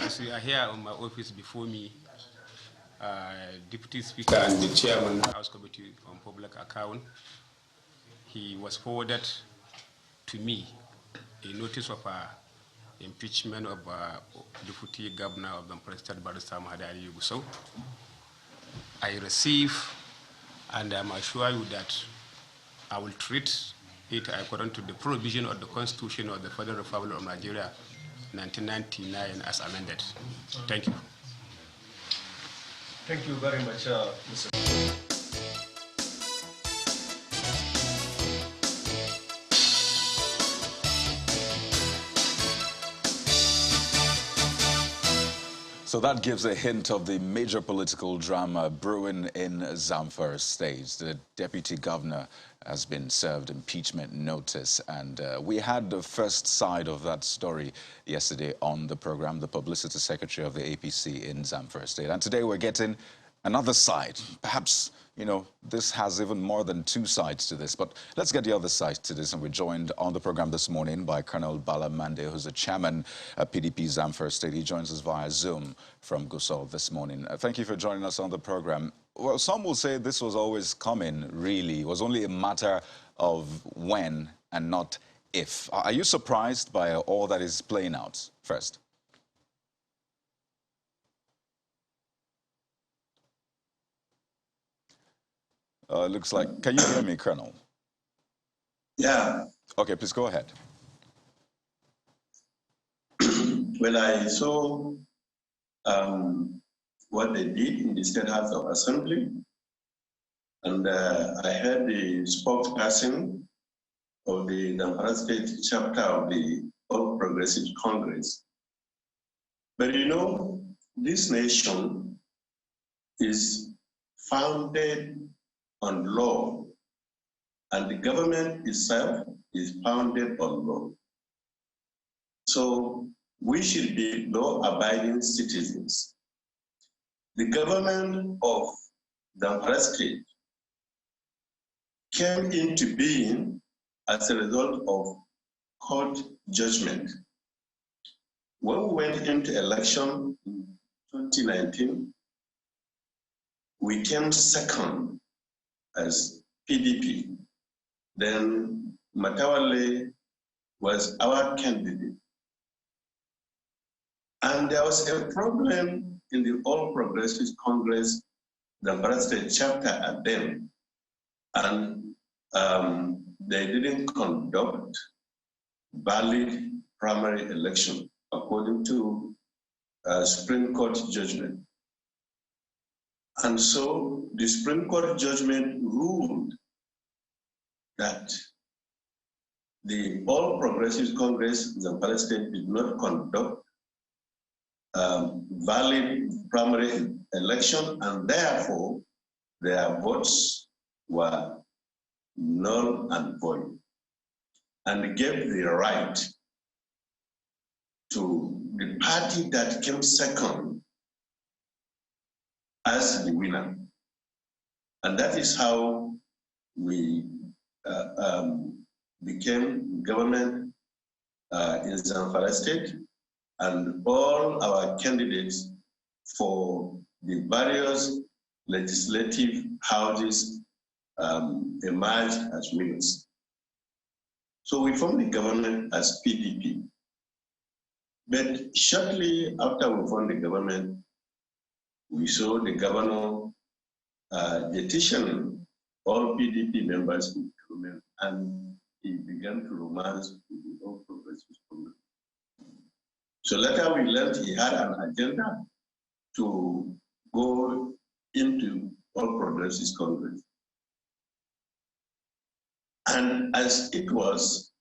As we are here on my office before me, Deputy Speaker and the Chairman of the House Committee on Public Account, he was forwarded to me a notice of impeachment of Deputy Governor of the President Barrister Matawalle Gusau. I receive, and I'm assure you that I will treat it according to the provision of the Constitution of the Federal Republic of Nigeria, 1999, as amended. Thank you. Thank you very much, Mr. So that gives a hint of the major political drama brewing in Zamfara State. The deputy governor has been served impeachment notice, and we had the first side of that story yesterday on the program, the publicity secretary of the APC in Zamfara State. And today we're getting another side. Perhaps, you know, this has even more than two sides to this, but let's get the other side to this. And we're joined on the program this morning by Colonel Bala Mande, who's the chairman of PDP Zamfara State. He joins us via Zoom from Gusau this morning. Thank you for joining us on the program. Well, some will say this was always coming, really. It was only a matter of when and not if. Are you surprised by all that is playing out first? Looks like, can you hear me, Colonel? Yeah. Okay, please go ahead. When I saw what they did in the State House of Assembly, and I heard the spokesperson of the Zamfara State chapter of the All Progressive Congress. But you know, this nation is founded on law, and the government itself is founded on law. So we should be law-abiding citizens. The government of Zamfara State came into being as a result of court judgment. When we went into election in 2019, we came second as PDP. Then Matawalle was our candidate. And there was a problem in the All Progressive Congress, the Zamfara State chapter at them. And they didn't conduct valid primary election according to Supreme Court judgment. And so the Supreme Court judgment ruled that the All Progressive Congress, Zamfara State, did not conduct valid primary election, and therefore their votes were null and void, and gave the right to the party that came second as the winner. And that is how we became government in Zamfara State, and all our candidates for the various legislative houses emerged as winners. So we formed the government as PDP. But shortly after we formed the government, we saw the governor petitioning all PDP members in government, and he began to romance with the All Progressive Congress. So later we learned he had an agenda to go into All Progressive Congress. And as it was,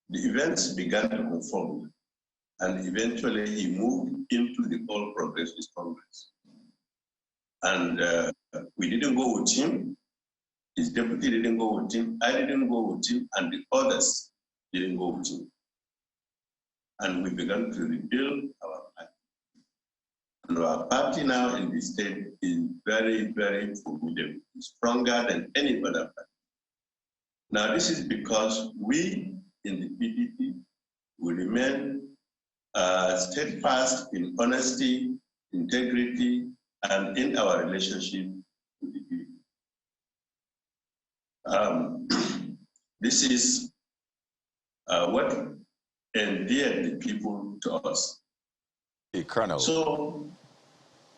the events began to unfold, and eventually he moved into the All Progressive Congress. And we didn't go with him, his deputy didn't go with him, I didn't go with him, and the others didn't go with him. And we began to rebuild our party. And our party now in the state is very, very formidable, stronger than any other party. Now this is because we in the PDP will remain steadfast in honesty, integrity, and in our relationship with the people. This is what endeared the people to us. Hey, Colonel. So,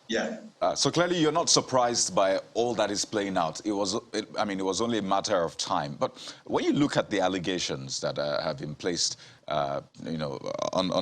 yeah. So clearly you're not surprised by all that is playing out. It was only a matter of time. But when you look at the allegations that have been placed, on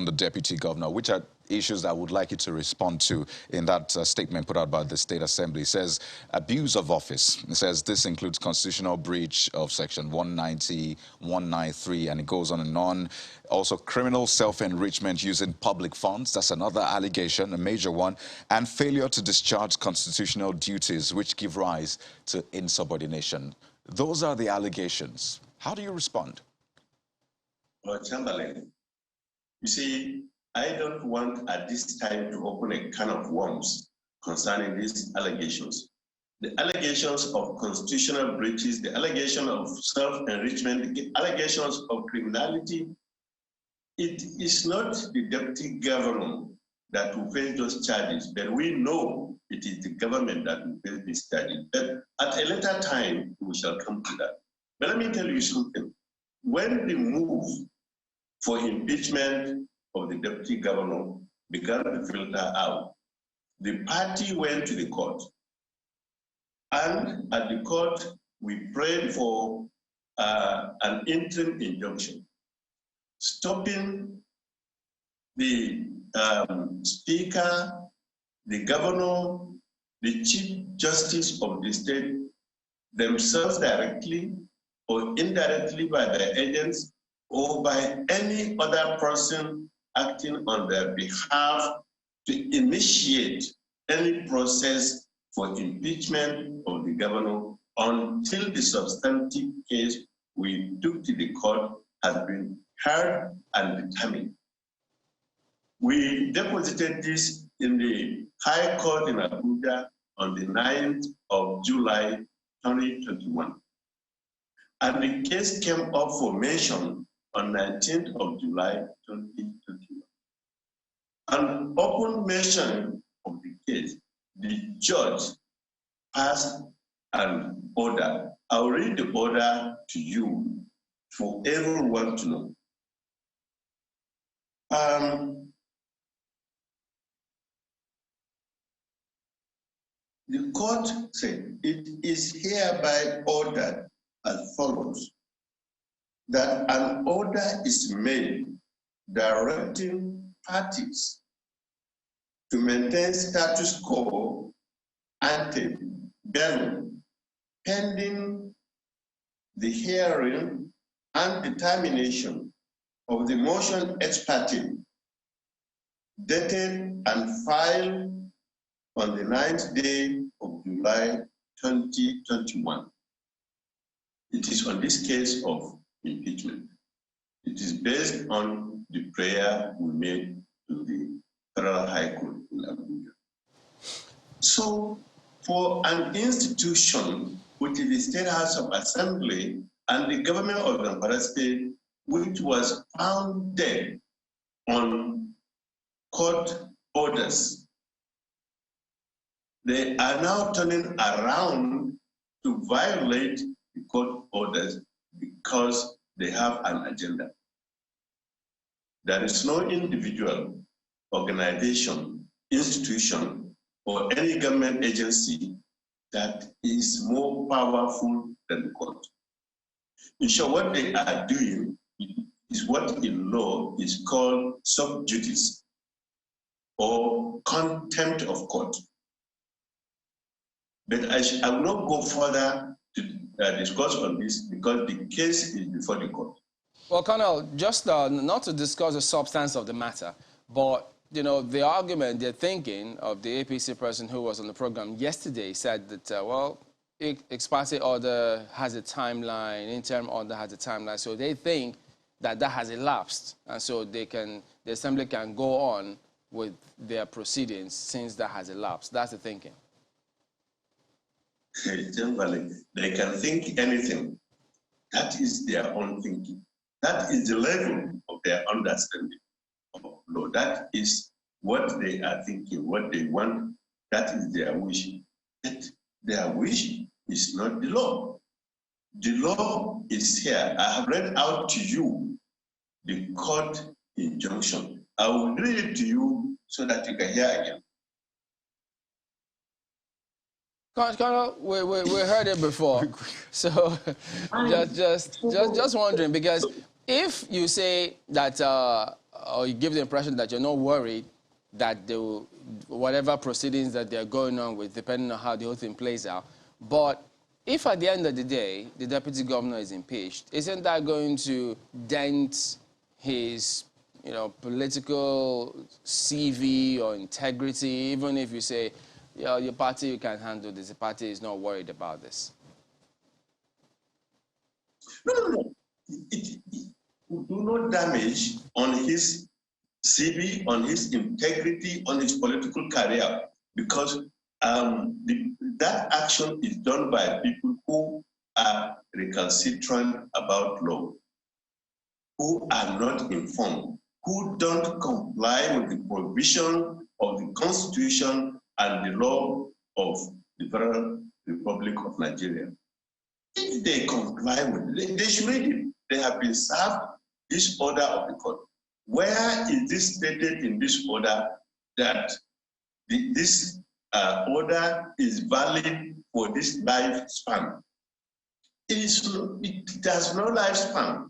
the deputy governor, which are issues that I would like you to respond to in that statement put out by the State Assembly. It says abuse of office. It says this includes constitutional breach of section 190, 193, and it goes on and on. Also criminal self-enrichment using public funds. That's another allegation, a major one. And failure to discharge constitutional duties, which give rise to insubordination. Those are the allegations. How do you respond? Well, Chamberlain, you see, I don't want at this time to open a can of worms concerning these allegations. The allegations of constitutional breaches, the allegation of self-enrichment, the allegations of criminality, it is not the deputy governor that will face those charges, but we know it is the government that will face these charges. But at a later time, we shall come to that. But let me tell you something. When the move for impeachment of the deputy governor began to filter out, the party went to the court. And at the court, we prayed for an interim injunction, stopping the speaker, the governor, the chief justice of the state themselves directly or indirectly by their agents or by any other person acting on their behalf to initiate any process for impeachment of the governor until the substantive case we took to the court has been heard and determined. We deposited this in the High Court in Abuja on the 9th of July 2021. And the case came up for mention on 19th of July 2021. On open mention of the case, the judge passed an order. I'll read the order to you for everyone to know. The court said, it is hereby ordered as follows, that an order is made directing parties to maintain status quo ante bellum pending the hearing and determination of the motion ex parte dated and filed on the 9th day of July 2021. It is on this case of impeachment. It is based on the prayer we made to the Federal High Court in Abuja. So, for an institution which is the State House of Assembly and the government of Zamfara State, which was founded on court orders, they are now turning around to violate the court orders because they have an agenda. There is no individual, organization, institution, or any government agency that is more powerful than the court. In short, what they are doing is what in law is called sub judice or contempt of court. But I will not go further to discuss on this because the case is before the court. Well, Colonel, just not to discuss the substance of the matter, but the argument they're thinking of the APC person who was on the program yesterday said that, well, ex parte order has a timeline, interim order has a timeline, so they think that that has elapsed, and so the Assembly can go on with their proceedings since that has elapsed. That's the thinking. They can think anything. That is their own thinking. That is the level of their understanding. of law. That is what they are thinking, what they want. That is their wish. But their wish is not the law. The law is here. I have read out to you the court injunction. I will read it to you so that you can hear again. Colonel, we heard it before, so just wondering, because if you say that or you give the impression that you're not worried that they will, whatever proceedings that they're going on with, depending on how the whole thing plays out, but if at the end of the day the deputy governor is impeached, isn't that going to dent his political CV or integrity, even if you say, your party, you can handle this. The party is not worried about this. No. It will do no damage on his CV, on his integrity, on his political career, because that action is done by people who are recalcitrant about law, who are not informed, who don't comply with the provision of the Constitution and the law of the Federal Republic of Nigeria. If they comply with it, they should read it. They have been served this order of the court. Where is this stated in this order that this order is valid for this lifespan? It has no lifespan.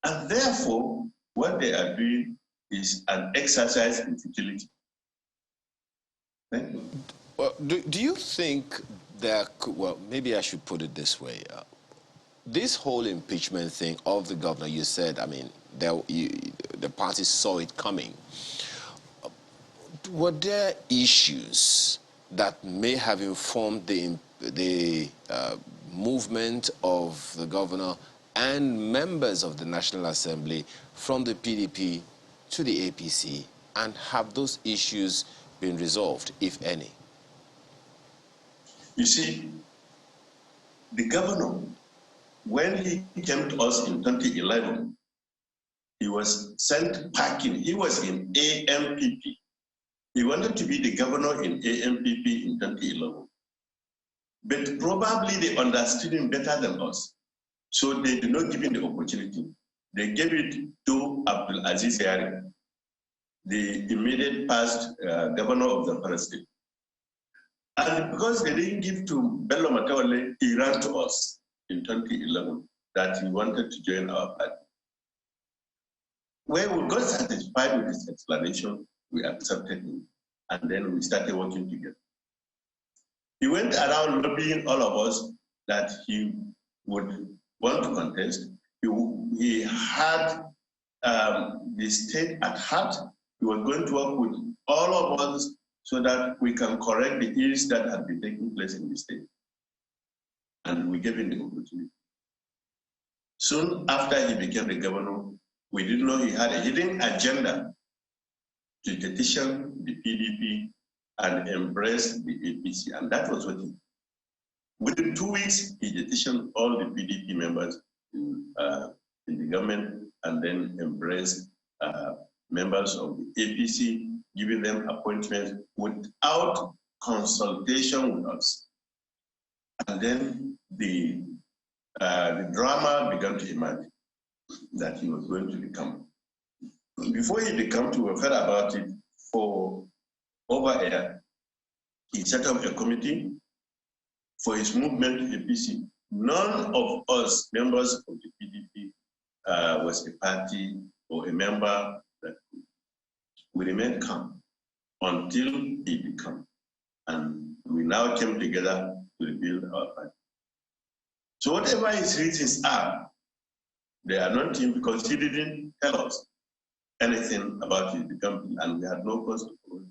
And therefore, what they are doing is an exercise in futility. Thank you. Well, do you think there could, well, maybe I should put it this way. This whole impeachment thing of the governor, you said, I mean, the party saw it coming. Were there issues that may have informed the movement of the governor and members of the National Assembly from the PDP to the APC, and have those issues been resolved, if any? You see, the governor, when he came to us in 2011, he was sent packing. He was in AMPP. He wanted to be the governor in AMPP in 2011. But probably they understood him better than us. So they did not give him the opportunity. They gave it to Abdul Aziz Yari, the immediate past governor of Zamfara state. And because they didn't give to Bello Matawalle, he ran to us in 2011 that he wanted to join our party. When we got satisfied with his explanation, we accepted him, and then we started working together. He went around lobbying all of us that he would want to contest. He had the state at heart. He was going to work with all of us so that we can correct the ills that had been taking place in the state. And we gave him the opportunity. Soon after he became the governor, we didn't know he had a hidden agenda to petition the PDP and embrace the APC. And that was what he did. Within 2 weeks, he petitioned all the PDP members in the government and then embraced members of the APC, giving them appointments without consultation with us. And then the drama began to emerge that he was going to become. Before he became, we have heard about it for over a year. He set up a committee for his movement to APC. None of us members of the PDP was a party or a member that we remained calm until he became. And we now came together to rebuild our party. So whatever his reasons are, they are not him, because he didn't tell us anything about his becoming, and we had no cause to follow.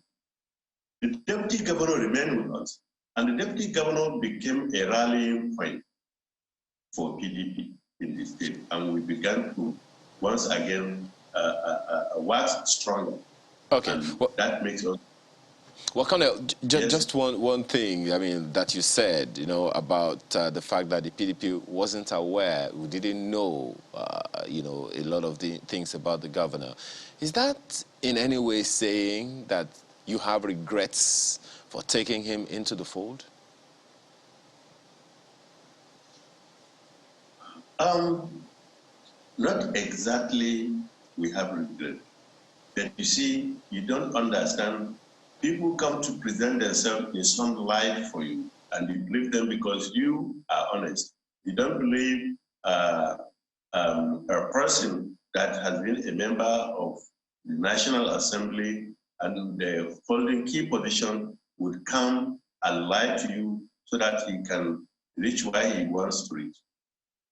The deputy governor remained with us, and the deputy governor became a rallying point for PDP in the state, and we began to once again wax stronger. Okay, well, that makes us. Well, Colonel, just one thing, I mean, that you said, you know, about the fact that the PDP wasn't aware, we didn't know, you know, a lot of the things about the governor. Is that in any way saying that you have regrets for taking him into the fold? Not exactly we have regret. But you see, you don't understand. People come to present themselves in some light for you, and you believe them because you are honest. You don't believe a person that has been a member of the National Assembly and holding key position would come and lie to you so that he can reach where he wants to reach.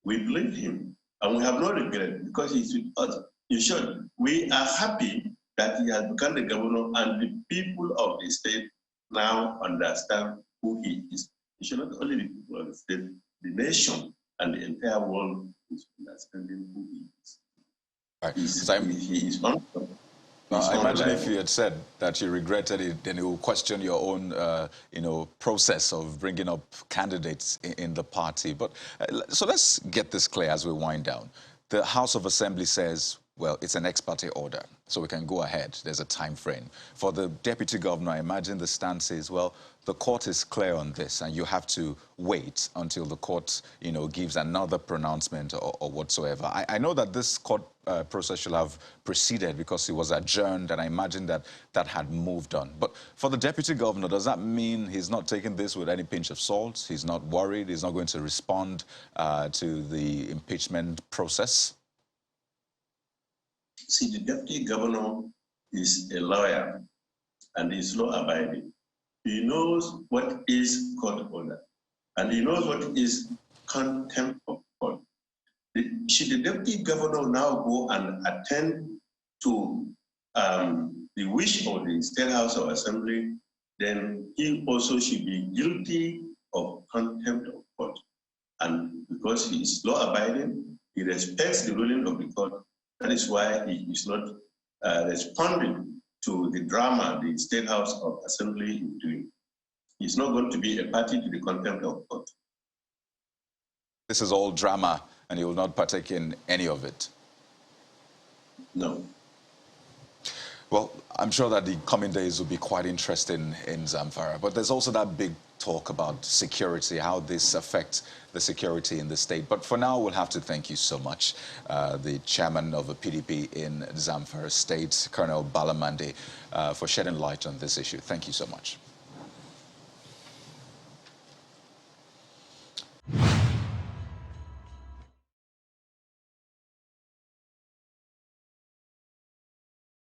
We believe him, and we have no regret because he's with us. In short, we are happy that he has become the governor, and the people of the state now understand who he is. It should not only the people of the state, the nation and the entire world is understanding who he is. Right. He is honorable. I imagine if you had said that you regretted it, then you will question your own, process of bringing up candidates in the party. But so let's get this clear as we wind down. The House of Assembly says, well, it's an ex parte order, so we can go ahead. There's a time frame. For the deputy governor, I imagine the stance is, well, the court is clear on this, and you have to wait until the court, gives another pronouncement or whatsoever. I know that this court process should have proceeded because it was adjourned, and I imagine that that had moved on. But for the deputy governor, does that mean he's not taking this with any pinch of salt? He's not worried? He's not going to respond to the impeachment process? See, the deputy governor is a lawyer and is law-abiding. He knows what is court order, and he knows what is contempt of court. Should the deputy governor now go and attend to the wish of the State House of Assembly, then he also should be guilty of contempt of court. And because he is law-abiding, he respects the ruling of the court. That is why he is not responding to the drama the State House of Assembly is doing. He's not going to be a party to the contempt of court. This is all drama, and he will not partake in any of it? No. Well, I'm sure that the coming days will be quite interesting in Zamfara, but there's also that big talk about security, how this affects the security in the state. But for now, we'll have to thank you so much, the chairman of the PDP in Zamfara State, Colonel Balamande, for shedding light on this issue. Thank you so much.